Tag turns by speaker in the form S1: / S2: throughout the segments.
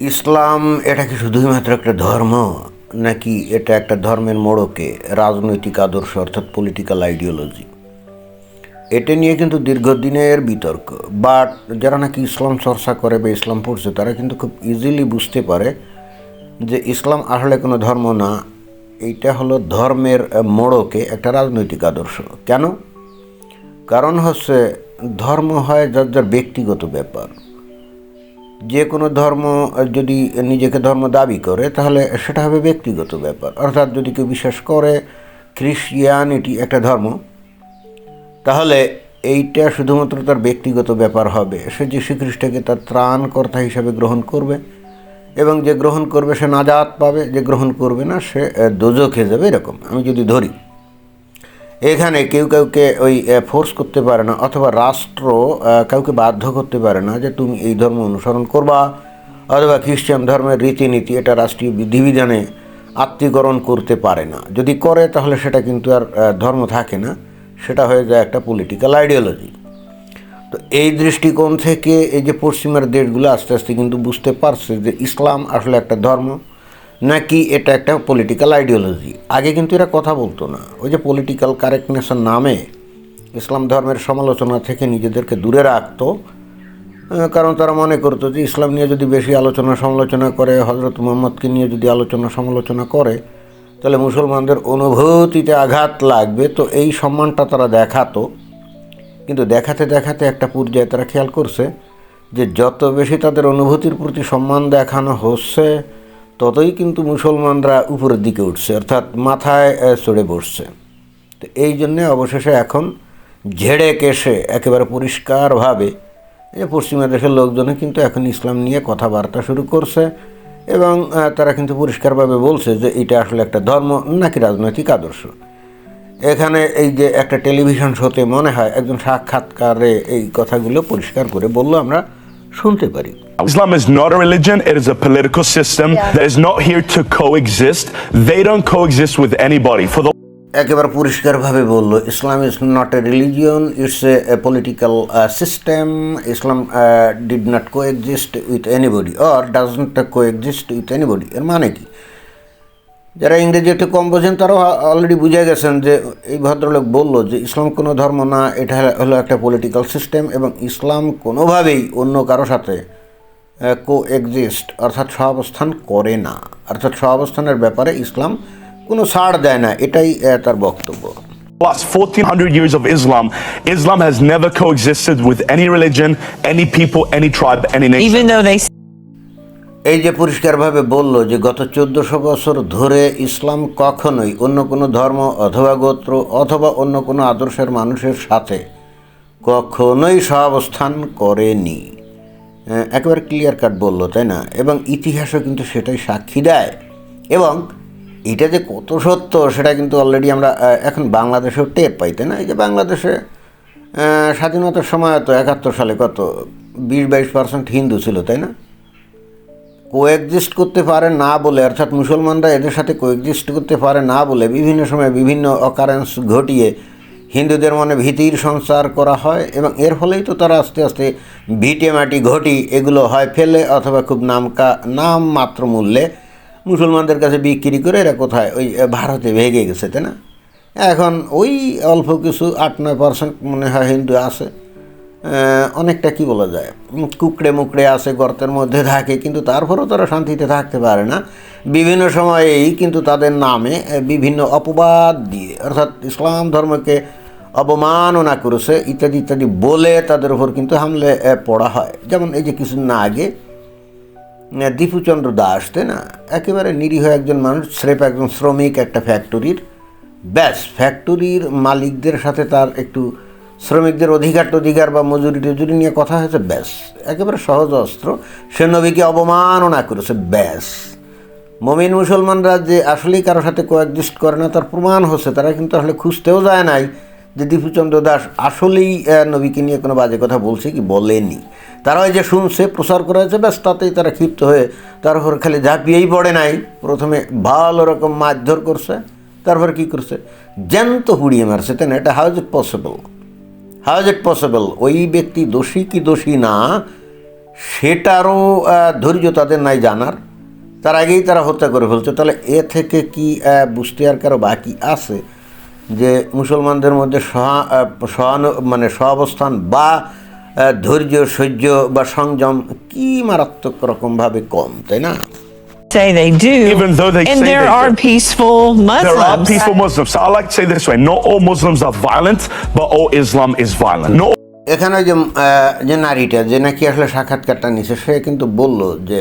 S1: ইসলাম এটা কি শুধুমাত্র একটা ধর্ম, নাকি এটা একটা ধর্মের মোড়কে রাজনৈতিক আদর্শ অর্থাৎ পলিটিক্যাল আইডিওলজি? এটা নিয়ে কিন্তু দীর্ঘদিনের বিতর্ক। বাট যারা নাকি ইসলাম চর্চা করে বা ইসলাম পড়ছে তারা কিন্তু খুব ইজিলি বুঝতে পারে যে ইসলাম আসলে কোনো ধর্ম না, এইটা হলো ধর্মের মোড়কে একটা রাজনৈতিক আদর্শ। কেন? কারণ হচ্ছে ধর্ম হয় যার যার ব্যক্তিগত ব্যাপার। যে কোনো ধর্ম যদি নিজেকে ধর্ম দাবি করে তাহলে সেটা হবে ব্যক্তিগত ব্যাপার। অর্থাৎ যদি কেউ বিশ্বাস করে খ্রিস্টিয়ানিটি একটা ধর্ম, তাহলে এইটা শুধুমাত্র তার ব্যক্তিগত ব্যাপার হবে। সে যীশু খ্রিস্টকে তার ত্রাণকর্তা হিসাবে গ্রহণ করবে, এবং যে গ্রহণ করবে সে নাজাত পাবে, যে গ্রহণ করবে না সে দোজখে যাবে। এরকম আমি যদি ধরি, এখানে কেউ কাউকে ওই ফোর্স করতে পারে না, অথবা রাষ্ট্র কাউকে বাধ্য করতে পারে না যে তুমি এই ধর্ম অনুসরণ করবা, অথবা খ্রিস্টান ধর্মের রীতিনীতি এটা রাষ্ট্রীয় বিধিবিধানে আত্মীকরণ করতে পারে না। যদি করে তাহলে সেটা কিন্তু আর ধর্ম থাকে না, সেটা হয়ে যায় একটা পলিটিক্যাল আইডিওলজি। তো এই দৃষ্টিকোণ থেকে এই যে পশ্চিমের দেশগুলো আস্তে আস্তে কিন্তু বুঝতে পারছে যে ইসলাম আসলে একটা ধর্ম নাকি এটা একটা পলিটিক্যাল আইডিওলজি। আগে কিন্তু এরা কথা বলতো না, ওই যে পলিটিক্যাল কারেক্টনেসের নামে ইসলাম ধর্মের সমালোচনা থেকে নিজেদেরকে দূরে রাখতো। কারণ তারা মনে করতো যে ইসলাম নিয়ে যদি বেশি আলোচনা সমালোচনা করে, হজরত মুহাম্মদকে নিয়ে যদি আলোচনা সমালোচনা করে, তাহলে মুসলমানদের অনুভূতিতে আঘাত লাগবে। তো এই সম্মানটা তারা দেখাতো। কিন্তু দেখাতে দেখাতে একটা পর্যায়ে তারা খেয়াল করছে যে যত বেশি তাদের অনুভূতির প্রতি সম্মান দেখানো হচ্ছে, ততই কিন্তু মুসলমানরা উপরের দিকে উঠছে, অর্থাৎ মাথায় চড়ে বসছে। তো এই জন্যে অবশেষে এখন ঝেড়ে কেশে একেবারে পরিষ্কারভাবে পশ্চিমা দেশের লোকজনে কিন্তু এখন ইসলাম নিয়ে কথাবার্তা শুরু করছে, এবং তারা কিন্তু পরিষ্কারভাবে বলছে যে এটা আসলে একটা ধর্ম নাকি রাজনৈতিক আদর্শ। এখানে এই যে একটা টেলিভিশন শোতে মনে হয় একজন সাক্ষাৎকারে এই কথাগুলো পরিষ্কার করে বললো, আমরা শুনতে পারি।
S2: Islam is not a religion, it is a political system that is not here to coexist. They don't coexist with anybody. For the
S1: একেবারে পরিষ্কারভাবে বলল, Islam is not a religion, it's a political system. Islam did not coexist with anybody or does not coexist with anybody. এর মানে কি? যারা ইংরেজি একটু কম বোঝেন তারাও অলরেডি বুঝে গেছেন যে এই ভদ্রলোক বলল যে ইসলাম কোনো ধর্ম না, এটা হলো একটা পলিটিক্যাল সিস্টেম, এবং ইসলাম কোনোভাবেই অন্য কারো সাথে কোএক্সিস্ট অর্থাৎ সহাবস্থান করে না, অর্থাৎ সহাবস্থানের ব্যাপারে ইসলাম কোনো ছাড় দেয় না। এটাই তার বক্তব্য।
S2: last 1400 years of Islam, Islam has never coexisted with any religion, any people, any tribe, any nation.
S3: Even though they
S1: এই যে পরিষ্কারভাবে বলল যে গত 1400 বছর ধরে ইসলাম কখনোই অন্য কোনো ধর্ম অথবা গোত্র অথবা অন্য কোনো আদর্শের মানুষের সাথে কখনোই সহাবস্থান করেনি। একেবারে ক্লিয়ার কাট বলল, তাই না? এবং ইতিহাসও কিন্তু সেটাই সাক্ষী দেয়। এবং এটা যে কত সত্য সেটা কিন্তু অলরেডি আমরা এখন বাংলাদেশেও টের পাই, তাই না? এই যে বাংলাদেশে স্বাধীনতার সময় তো 71 সালে কত 20-22% হিন্দু ছিল, তাই না? কোএক্সিস্ট করতে পারে না বলে, অর্থাৎ মুসলমানরা এদের সাথে কোএক্সিস্ট করতে পারে না বলে বিভিন্ন সময় বিভিন্ন অকারেন্স ঘটিয়ে হিন্দুদের মনে ভীতির সঞ্চার করা হয়, এবং এর ফলেই তো তারা আস্তে আস্তে ভিটে মাটি ঘটি এগুলো হয় ফেলে অথবা খুব নাম মাত্র মূল্যে মুসলমানদের কাছে বিক্রি করে এরা কোথায় ওই ভারতে ভেগে গেছে, তাই না? এখন ওই অল্প কিছু 8-9% মনে হয় হিন্দু আছে, অনেকটা কি বলা যায় কুকড়ে মুকড়ে আছে, গর্তের মধ্যে থাকে, কিন্তু তারপরেও তারা শান্তিতে থাকতে পারে না। বিভিন্ন সময়েই কিন্তু তাদের নামে বিভিন্ন অপবাদ দিয়ে, অর্থাৎ ইসলাম ধর্মকে অবমাননা করেছে ইত্যাদি ইত্যাদি বলে তাদের উপর কিন্তু হামলে পড়া হয়। যেমন এই যে কিছুদিন আগে দীপুচন্দ্র দাস, তাই না? একেবারে নিরীহ একজন মানুষ, স্রেফ একজন শ্রমিক একটা ফ্যাক্টরির, ব্যাস ফ্যাক্টরির মালিকদের সাথে তার একটু শ্রমিকদের অধিকার বা মজুরি টজুরি নিয়ে কথা হয়েছে, ব্যাস একেবারে সহজ অস্ত্র সে নবীকে অবমাননা করেছে, ব্যাস। মুমিন মুসলমানরা যে আসলেই কারোর সাথে কোএক্সিস্ট করে না তার প্রমাণ হচ্ছে। তারা কিন্তু আসলে খুঁজতেও যায় নাই যে দীপুচন্দ্র দাস আসলেই নবীকে নিয়ে কোনো বাজে কথা বলছে কি বলেনি। তারা ওই যে শুনছে, প্রচার করা হয়েছে, ব্যাস তাতেই তারা ক্ষিপ্ত হয়ে তার উপর খালি ঝাঁপিয়েই পড়ে নাই। প্রথমে ভালো রকম মারধর করছে, তারপর কী করছে, জ্যান্ত হুড়িয়ে মারছে, তাই না? এটা হাউ ইজ ইট পসিবল? ওই ব্যক্তি দোষী কি দোষী না সেটারও ধৈর্য তাদের নাই জানার, তার আগেই তারা হত্যা করে ফেলছে। তাহলে এ থেকে কি বুঝতে আর কারো বাকি আছে যে মুসলমানদের মধ্যে মানে সহাবস্থান বা ধৈর্য, সহ্য বা সংযম কি মারাত্মক রকমভাবে কম, তাই না?
S3: Say they do,
S2: Even though they
S3: and
S2: say
S3: there
S2: they
S3: are
S2: do.
S3: peaceful
S2: There are
S3: Muslims.
S2: peaceful Muslims. So I like to say this way: not all Muslims are violent, but all Islam is violent. Not
S1: এখানে যে নারীটা যে নাকি আসলে সাক্ষাৎকারটা নিছে, সে কিন্তু বলল যে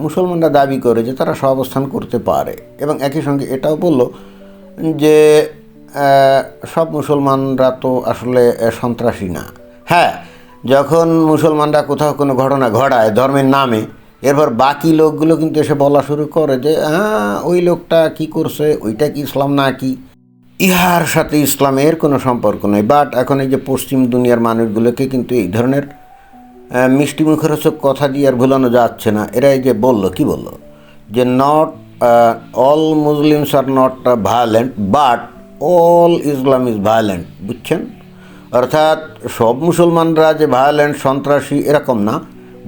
S1: মুসলমানরা দাবি করে যে তারা সহাবস্থান করতে পারে, এবং একই সঙ্গে এটাও বলল যে সব মুসলমানরা তো আসলে সন্ত্রাসী না। হ্যাঁ, যখন মুসলমানরা কোথাও কোনো ঘটনা ঘটায় ধর্মের নামে, এরপর বাকি লোকগুলো কিন্তু এসে বলা শুরু করে যে হ্যাঁ, ওই লোকটা কি করছে, ওইটা কি ইসলাম না কি, ইহার সাথে ইসলামের কোনো সম্পর্ক নেই। বাট এখন এই যে পশ্চিম দুনিয়ার মানুষগুলোকে কিন্তু এই ধরনের মিষ্টি মুখরোচক কথা দিয়ে আর ভুলানো যাচ্ছে না। এরা এই যে বললো, কি বললো, যে not all Muslims are not violent but all Islam is violent. বুঝছেন? অর্থাৎ সব মুসলমানরা যে ভায়োলেন্ট, সন্ত্রাসী এরকম না,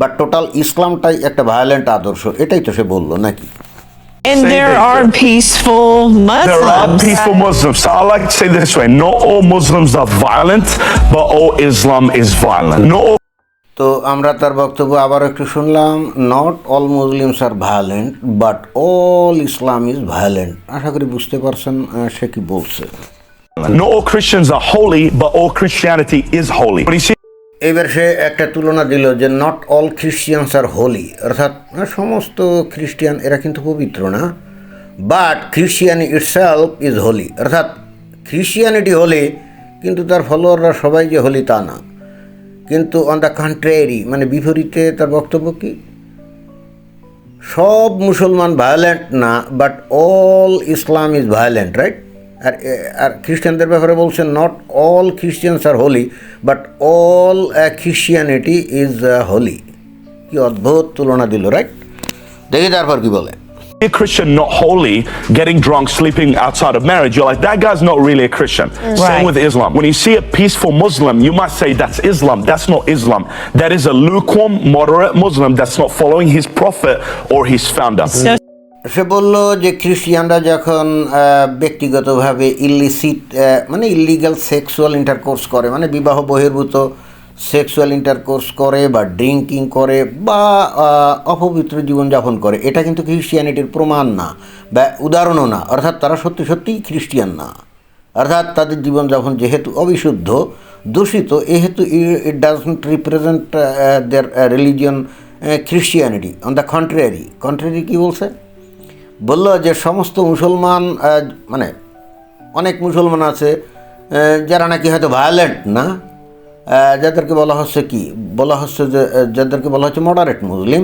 S1: বাট টোটাল ইসলামটাই একটা ভায়োলেন্ট adorsho, এটাই তো সে বললো নাকি?
S3: And
S2: Say
S3: there
S2: they
S3: are
S2: do.
S3: peaceful
S2: there are
S3: Muslims.
S2: peaceful Muslims. So I like to say this way: not all Muslims are violent, but all Islam is violent. Not all
S1: তো আমরা তার বক্তব্য আবার একটু শুনলাম, not all Muslims are violent but all Islam is violent. আশা করি বুঝতে পারছেন সে কি বলছে।
S2: Not all Christians are holy, but all Christianity is holy. But you see,
S1: এবার সে একটা তুলনা দিল যে not all Christians are Holi, অর্থাৎ সমস্ত খ্রিস্টিয়ান এরা কিন্তু পবিত্র না, বাট খ্রিস্টিয়ানি ইটসেলফ ইজ হোলি। অর্থাৎ খ্রিস্টিয়ানিটি হোলি, কিন্তু তার ফলোয়াররা সবাই যে হোলি তা না। কিন্তু অন দ্য কন্ট্রারি, মানে বিপরীতে তার বক্তব্য কি, সব মুসলমান ভায়োলেন্ট না, but all Islam is violent, right? আর খ্রিস্টানদের ব্যাপারে বলছেন not all Christians are holy but all Christianity is holy. কি অদ্ভুত তুলনা দিল, রাইট? দেখি তারপর কি বলে।
S2: a Christian not holy, getting drunk, sleeping outside of marriage, you're like, that guy's not really a Christian.
S3: Right.
S2: Same with Islam. When you see a peaceful Muslim, you might say that's Islam. That's not Islam. That is a lukewarm, moderate Muslim that's not following his prophet or his founder.
S3: So
S1: সে বলল যে খ্রিস্টিয়ানরা যখন ব্যক্তিগতভাবে illicit মানে illegal sexual intercourse করে, মানে বিবাহ বহির্ভূত sexual intercourse করে বা ড্রিঙ্কিং করে বা অপবিত্র জীবনযাপন করে, এটা কিন্তু খ্রিস্টিয়ানিটির প্রমাণ না বা উদাহরণও না। অর্থাৎ তারা সত্যি সত্যিই খ্রিস্টিয়ান না। অর্থাৎ তাদের জীবনযাপন যেহেতু অবিশুদ্ধ, দূষিত, এহেতু it doesn't represent their religion Christianity. On the contrary কী বলছে? বলল যে সমস্ত মুসলমান, মানে অনেক মুসলমান আছে যারা নাকি হয়তো ভায়োলেন্ট না, যাদেরকে বলা হচ্ছে কি, বলা হচ্ছে যে যাদেরকে বলা হচ্ছে মডারেট মুসলিম,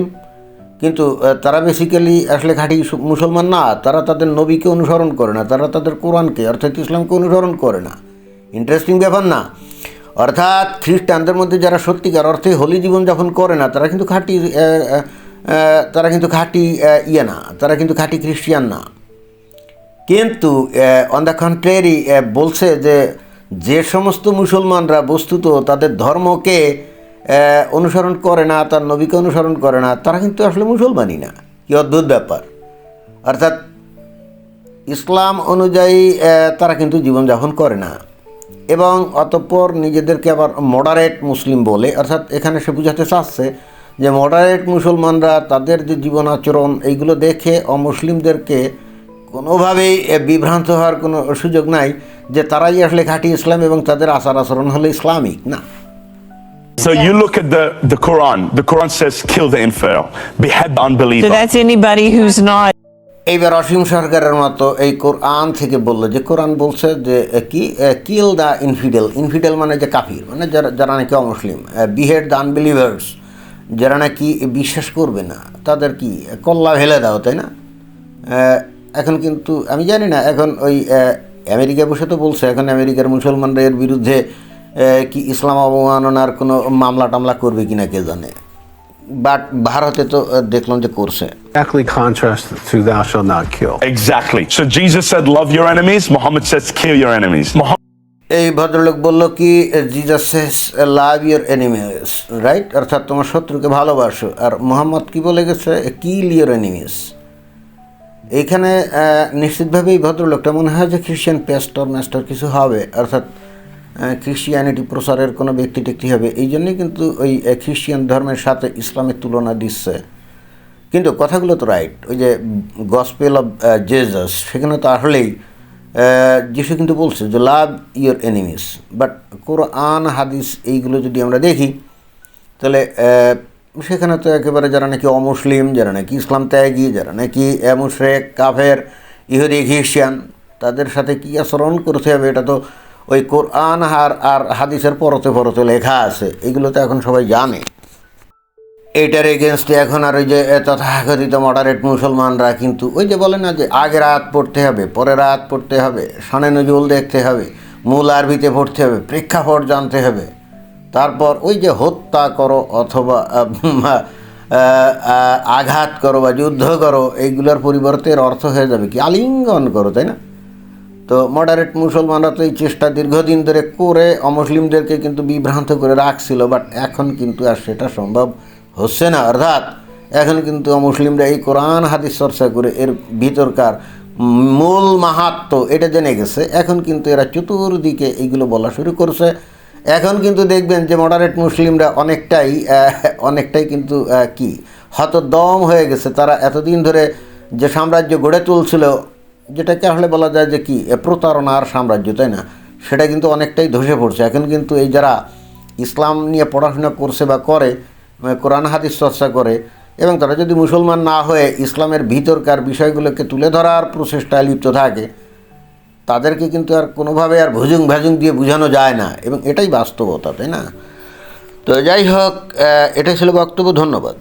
S1: কিন্তু তারা বেসিক্যালি আসলে খাঁটি মুসলমান না। তারা তাদের নবীকে অনুসরণ করে না, তারা তাদের কোরআনকে অর্থাৎ ইসলামকে অনুসরণ করে না। ইন্টারেস্টিং ব্যাপার না? অর্থাৎ খ্রিস্টানদের মধ্যে যারা সত্যিকার অর্থে হোলি জীবনযাপন করে না, তারা কিন্তু খাঁটি ইয়ে না, তারা কিন্তু খাঁটি খ্রিস্টিয়ান না। কিন্তু অন দ্য কন্ট্রারি বলছে যে যে সমস্ত মুসলমানরা বস্তুত তাদের ধর্মকে অনুসরণ করে না, তার নবীকে অনুসরণ করে না, তারা কিন্তু আসলে মুসলমানই না। কি অদ্ভুত ব্যাপার! অর্থাৎ ইসলাম অনুযায়ী তারা কিন্তু জীবনযাপন করে না, এবং অতঃপর নিজেদেরকে আবার মডারেট মুসলিম বলে। অর্থাৎ এখানে সে বোঝাতে চাচ্ছে যে মডারেট মুসলমানরা তাদের যে জীবন আচরণ এইগুলো দেখে অমুসলিমদেরকে কোনোভাবেই বিভ্রান্ত হওয়ার কোনো সুযোগ নাই যে তারাই আসলে খাঁটি ইসলাম এবং তাদের আচার আচরণ হলো ইসলামিক না।
S2: So you look at the Quran. The Quran says, kill the infidel, behead the
S3: so
S2: unbeliever.
S3: that's anybody who's not
S1: এইবার অসীম সরকারের মতো এই কোরআন থেকে বললো যে কোরআন বলছে যে কি, কিল দ্য ইনফিডেল মানে যে কাফির, মানে যারা নাকি অমুসলিম, বিহেড দ্য আনবিলিভার্স, যারা নাকি বিশ্বাস করবে না, তাদের কি কল্লা ফেলে দাও, তাই না? এখন কিন্তু আমি জানি না, এখন ওই আমেরিকা বসে তো বলছে এখন আমেরিকার মুসলমানরা এর বিরুদ্ধে কি ইসলাম অবমাননার কোনো মামলা টামলা করবে কিনা কে জানে, বাট ভারতে তো দেখলাম যে করছে।
S4: Exactly contrast to thou shalt not kill.
S2: Exactly. So Jesus said, love your enemies. Muhammad says, kill your enemies.
S1: এই ভদ্রলোক বলল কি, Jesus Sage love your enemies, right, অর্থাৎ তোমার শত্রুকে ভালোবাসো। আর মোহাম্মদ কি বলে গেছে, কিল ইউর এনিমিস। এইখানে নিশ্চিতভাবেই ভদ্রলোকটা মনে হয় যে খ্রিশ্চান মাস্টার কিছু হবে, অর্থাৎ খ্রিশ্চিয়ানিটি প্রচারের কোনো ব্যক্তি টেক্তি হবে, এই জন্যই কিন্তু ওই খ্রিশ্চিয়ান ধর্মের সাথে ইসলামের তুলনা দিচ্ছে। কিন্তু কথাগুলো তো রাইট, ওই যে গসপেল অফ জেজাস, সেখানে তো আসলেই যিশু কিন্তু বলছে যে লাভ ইউর এনিমিস। বাট কোরআন হাদিস এইগুলো যদি আমরা দেখি, তাহলে সেখানে তো একেবারে যারা নাকি অমুসলিম, যারা নাকি ইসলাম ত্যাগী, যারা নাকি মুশরিক, কাফের, ইহুদি, খ্রিস্টান, তাদের সাথে কী আচরণ করতে হবে এটা তো ওই কোরআন আর হাদিসের পরতে পরতে লেখা আছে, এগুলো তো এখন সবাই জানে। এইটার এগেনস্টে এখন আর ওই যে তথাকথিত মডারেট মুসলমানরা কিন্তু ওই যে বলে না যে আগে রাত পড়তে হবে, পরে রাত পড়তে হবে, শানে নজরুল দেখতে হবে, মূল আরবিতে পড়তে হবে, প্রেক্ষাপট জানতে হবে, তারপর ওই যে হত্যা করো অথবা আঘাত করো বা যুদ্ধ করো, এইগুলোর পরিবর্তে এর অর্থ হয়ে যাবে কি আলিঙ্গন করো, তাই না? তো মডারেট মুসলমানরা তো এই চেষ্টা দীর্ঘদিন ধরে করে অমুসলিমদেরকে কিন্তু বিভ্রান্ত করে রাখছিল, বাট এখন কিন্তু আর সেটা সম্ভব হচ্ছে না। অর্থাৎ এখন কিন্তু অমুসলিমরা এই কোরআন হাদিস চর্চা করে এর ভিতরকার মূল মাহাত্ম্য এটা জেনে গেছে। এখন কিন্তু এরা চতুর্দিকে এইগুলো বলা শুরু করছে। এখন কিন্তু দেখবেন যে মডারেট মুসলিমরা অনেকটাই কিন্তু কি হতদম হয়ে গেছে। তারা এতদিন ধরে যে সাম্রাজ্য গড়ে তুলছিল, যেটাকে আসলে বলা যায় যে কি প্রতারণার সাম্রাজ্য, তাই না, সেটা কিন্তু অনেকটাই ধসে পড়ছে। এখন কিন্তু এই যারা ইসলাম নিয়ে পড়াশোনা করছে বা করে, কোরআন হাদিস চর্চা করে, এবং তারা যদি মুসলমান না হয়ে ইসলামের ভিতরকার বিষয়গুলোকে তুলে ধরার প্রচেষ্টায় লিপ্ত থাকে, তাদেরকে কিন্তু আর কোনোভাবে আর ভুজুং ভাজুং দিয়ে বোঝানো যায় না, এবং এটাই বাস্তবতা, তাই না? তো যাই হোক, এটাই ছিল বক্তব্য। ধন্যবাদ।